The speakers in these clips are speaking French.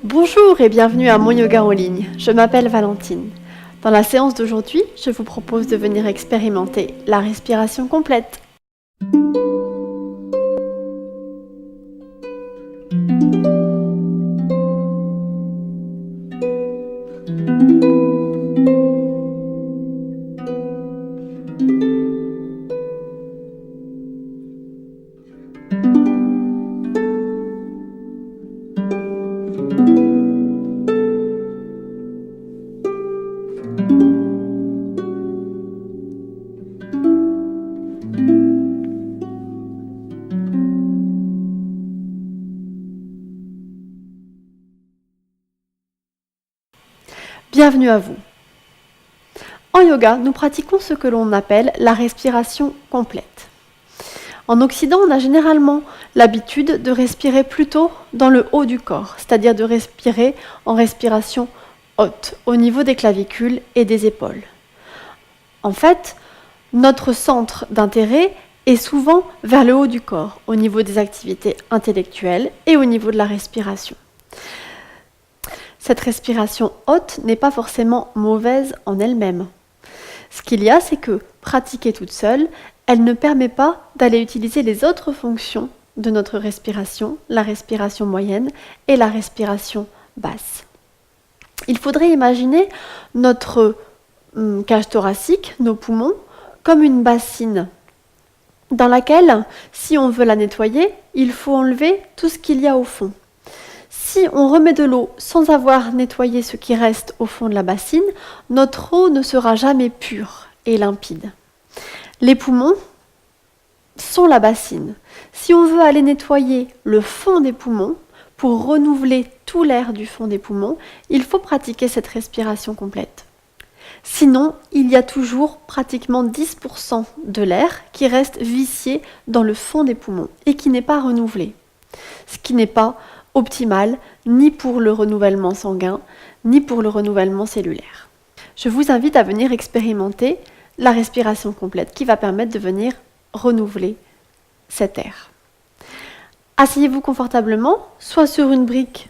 Bonjour et bienvenue à Mon Yoga en ligne, je m'appelle Valentine. Dans la séance d'aujourd'hui, je vous propose de venir expérimenter la respiration complète. Bienvenue à vous. En yoga, nous pratiquons ce que l'on appelle la respiration complète. En Occident, on a généralement l'habitude de respirer plutôt dans le haut du corps, c'est-à-dire de respirer en respiration haute, au niveau des clavicules et des épaules. En fait, notre centre d'intérêt est souvent vers le haut du corps, au niveau des activités intellectuelles et au niveau de la respiration. Cette respiration haute n'est pas forcément mauvaise en elle-même. Ce qu'il y a, c'est que, pratiquée toute seule, elle ne permet pas d'aller utiliser les autres fonctions de notre respiration, la respiration moyenne et la respiration basse. Il faudrait imaginer notre cage thoracique, nos poumons, comme une bassine dans laquelle, si on veut la nettoyer, il faut enlever tout ce qu'il y a au fond. Si on remet de l'eau sans avoir nettoyé ce qui reste au fond de la bassine, notre eau ne sera jamais pure et limpide. Les poumons sont la bassine. Si on veut aller nettoyer le fond des poumons, pour renouveler tout l'air du fond des poumons, il faut pratiquer cette respiration complète. Sinon, il y a toujours pratiquement 10% de l'air qui reste vicié dans le fond des poumons et qui n'est pas renouvelé. Ce qui n'est pas optimal ni pour le renouvellement sanguin, ni pour le renouvellement cellulaire. Je vous invite à venir expérimenter la respiration complète qui va permettre de venir renouveler cet air. Asseyez-vous confortablement, soit sur une brique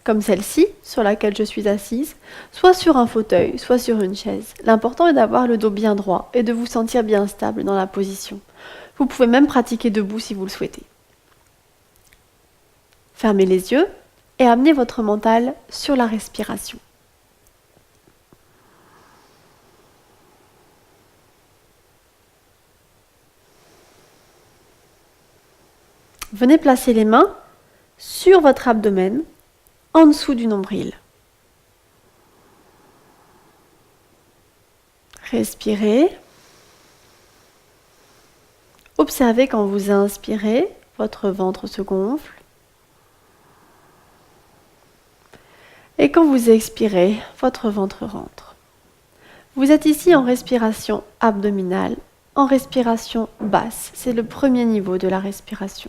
comme celle-ci, sur laquelle je suis assise, soit sur un fauteuil, soit sur une chaise. L'important est d'avoir le dos bien droit et de vous sentir bien stable dans la position. Vous pouvez même pratiquer debout si vous le souhaitez. Fermez les yeux et amenez votre mental sur la respiration. Venez placer les mains sur votre abdomen, en dessous du nombril. Respirez. Observez quand vous inspirez, votre ventre se gonfle. Et quand vous expirez, votre ventre rentre. Vous êtes ici en respiration abdominale, en respiration basse. C'est le premier niveau de la respiration.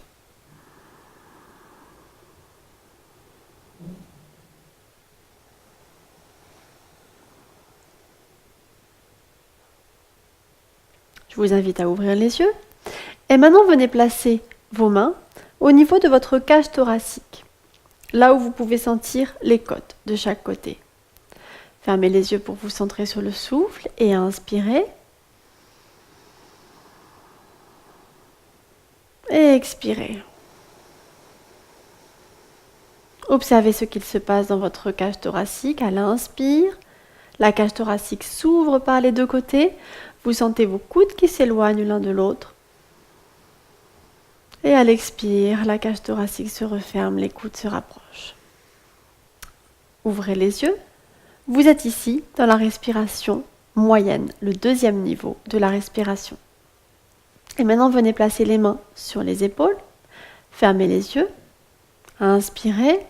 Je vous invite à ouvrir les yeux. Et maintenant, venez placer vos mains au niveau de votre cage thoracique, là où vous pouvez sentir les côtes de chaque côté. Fermez les yeux pour vous centrer sur le souffle et inspirez. Et expirez. Observez ce qu'il se passe dans votre cage thoracique à l'inspire. La cage thoracique s'ouvre par les deux côtés. Vous sentez vos coudes qui s'éloignent l'un de l'autre. Et à l'expire, la cage thoracique se referme, les coudes se rapprochent. Ouvrez les yeux. Vous êtes ici dans la respiration moyenne, le deuxième niveau de la respiration. Et maintenant, venez placer les mains sur les épaules. Fermez les yeux. Inspirez.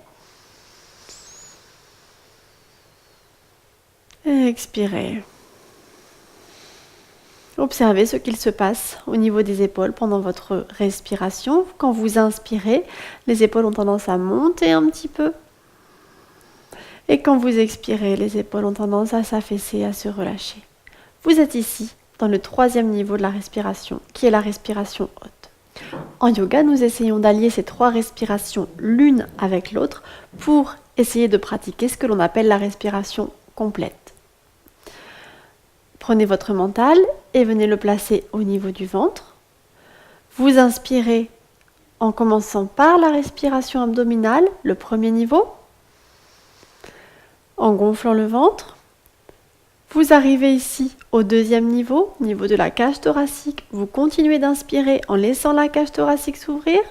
Et expirez. Observez ce qu'il se passe au niveau des épaules pendant votre respiration. Quand vous inspirez, les épaules ont tendance à monter un petit peu. Et quand vous expirez, les épaules ont tendance à s'affaisser, à se relâcher. Vous êtes ici dans le troisième niveau de la respiration, qui est la respiration haute. En yoga, nous essayons d'allier ces 3 respirations l'une avec l'autre pour essayer de pratiquer ce que l'on appelle la respiration complète. Prenez votre mental et venez le placer au niveau du ventre. Vous inspirez en commençant par la respiration abdominale, le premier niveau, en gonflant le ventre. Vous arrivez ici au deuxième niveau, niveau de la cage thoracique. Vous continuez d'inspirer en laissant la cage thoracique s'ouvrir.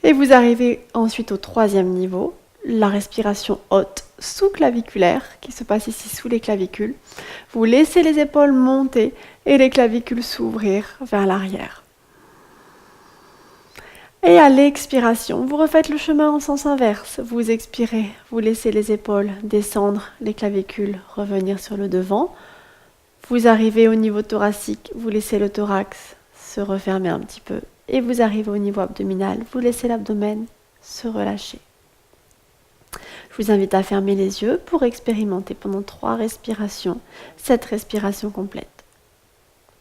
Et vous arrivez ensuite au troisième niveau, la respiration haute sous-claviculaire qui se passe ici sous les clavicules. Vous laissez les épaules monter et les clavicules s'ouvrir vers l'arrière. Et à l'expiration, vous refaites le chemin en sens inverse. Vous expirez, vous laissez les épaules descendre, les clavicules revenir sur le devant. Vous arrivez au niveau thoracique, vous laissez le thorax se refermer un petit peu. Et vous arrivez au niveau abdominal, vous laissez l'abdomen se relâcher. Je vous invite à fermer les yeux pour expérimenter pendant 3 respirations cette respiration complète.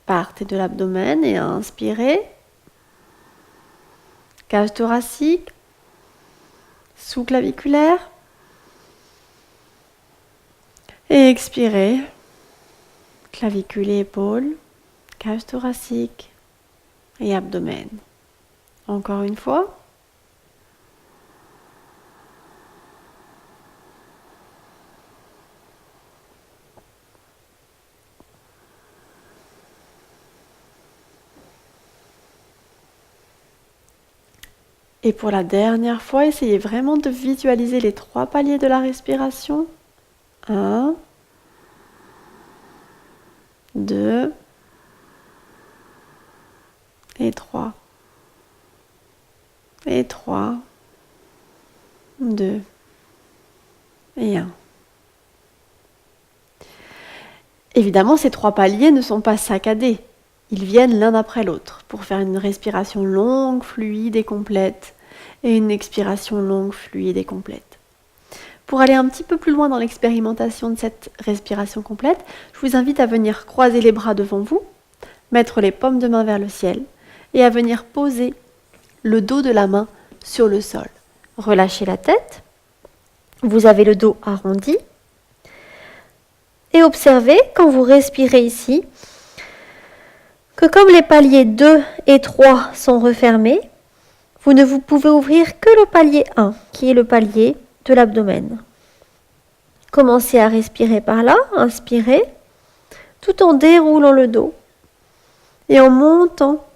Partez de l'abdomen et inspirez. Cage thoracique, sous-claviculaire. Et expirez. Clavicule et épaules, cage thoracique et abdomen. Encore une fois. Et pour la dernière fois, essayez vraiment de visualiser les 3 paliers de la respiration. 1, 2 et 3. Et 3, 2 et 1. Évidemment, ces 3 paliers ne sont pas saccadés. Ils viennent l'un après l'autre pour faire une respiration longue, fluide et complète et une expiration longue, fluide et complète. Pour aller un petit peu plus loin dans l'expérimentation de cette respiration complète, je vous invite à venir croiser les bras devant vous, mettre les paumes de main vers le ciel et à venir poser le dos de la main sur le sol. Relâchez la tête, vous avez le dos arrondi et observez quand vous respirez ici que comme les paliers 2 et 3 sont refermés, vous ne vous pouvez ouvrir que le palier 1, qui est le palier de l'abdomen. Commencez à respirer par là, inspirez, tout en déroulant le dos et en montant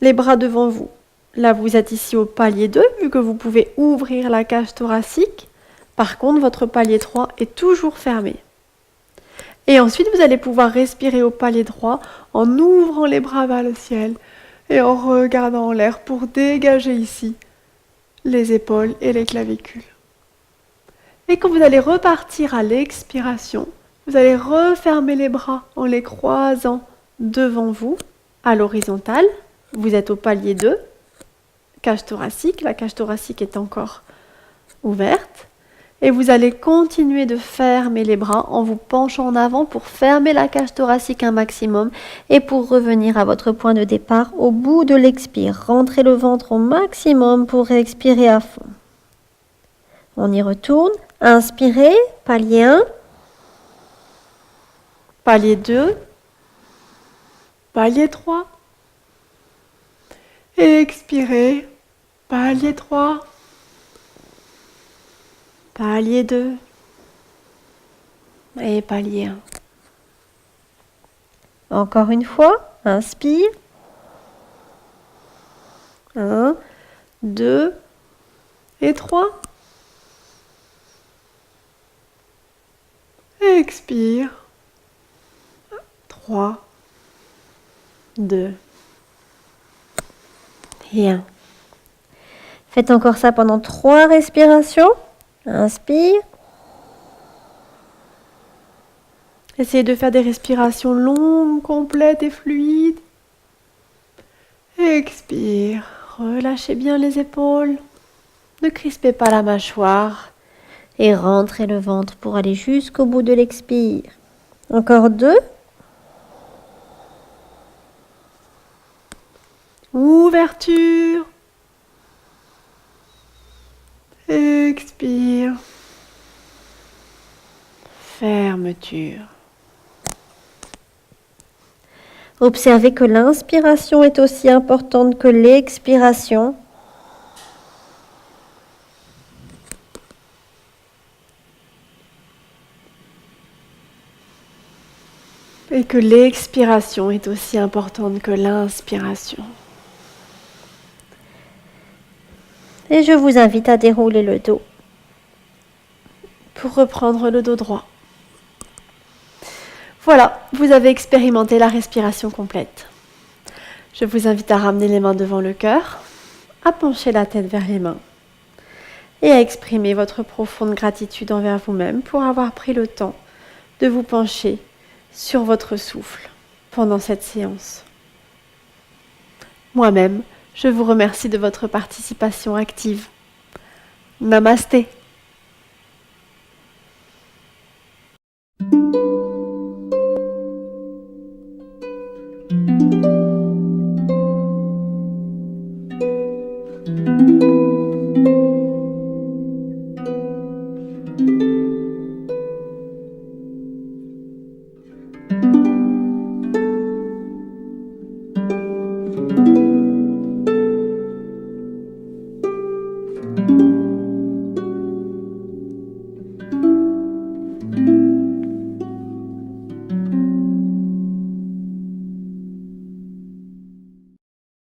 les bras devant vous. Là, vous êtes ici au palier 2, vu que vous pouvez ouvrir la cage thoracique. Par contre, votre palier 3 est toujours fermé. Et ensuite, vous allez pouvoir respirer au palier droit en ouvrant les bras vers le ciel et en regardant en l'air pour dégager ici les épaules et les clavicules. Et quand vous allez repartir à l'expiration, vous allez refermer les bras en les croisant devant vous à l'horizontale. Vous êtes au palier 2, cage thoracique. La cage thoracique est encore ouverte. Et vous allez continuer de fermer les bras en vous penchant en avant pour fermer la cage thoracique un maximum et pour revenir à votre point de départ au bout de l'expire. Rentrez le ventre au maximum pour expirer à fond. On y retourne. Inspirez, palier 1, palier 2, palier 3. Et expirez, palier 3. Palier 2 et palier 1. Encore une fois, inspire. 1, 2 et 3. Expire. 3, 2 et 1. Faites encore ça pendant 3 respirations. Inspire. Essayez de faire des respirations longues, complètes et fluides. Expire. Relâchez bien les épaules. Ne crispez pas la mâchoire. Et rentrez le ventre pour aller jusqu'au bout de l'expire. Encore 2. Ouverture. Expire. Fermeture. Observez que l'inspiration est aussi importante que l'expiration. Et que l'expiration est aussi importante que l'inspiration. Et je vous invite à dérouler le dos. Pour reprendre le dos droit. Voilà, vous avez expérimenté la respiration complète. Je vous invite à ramener les mains devant le cœur, à pencher la tête vers les mains et à exprimer votre profonde gratitude envers vous-même pour avoir pris le temps de vous pencher sur votre souffle pendant cette séance. Moi-même, je vous remercie de votre participation active. Namasté.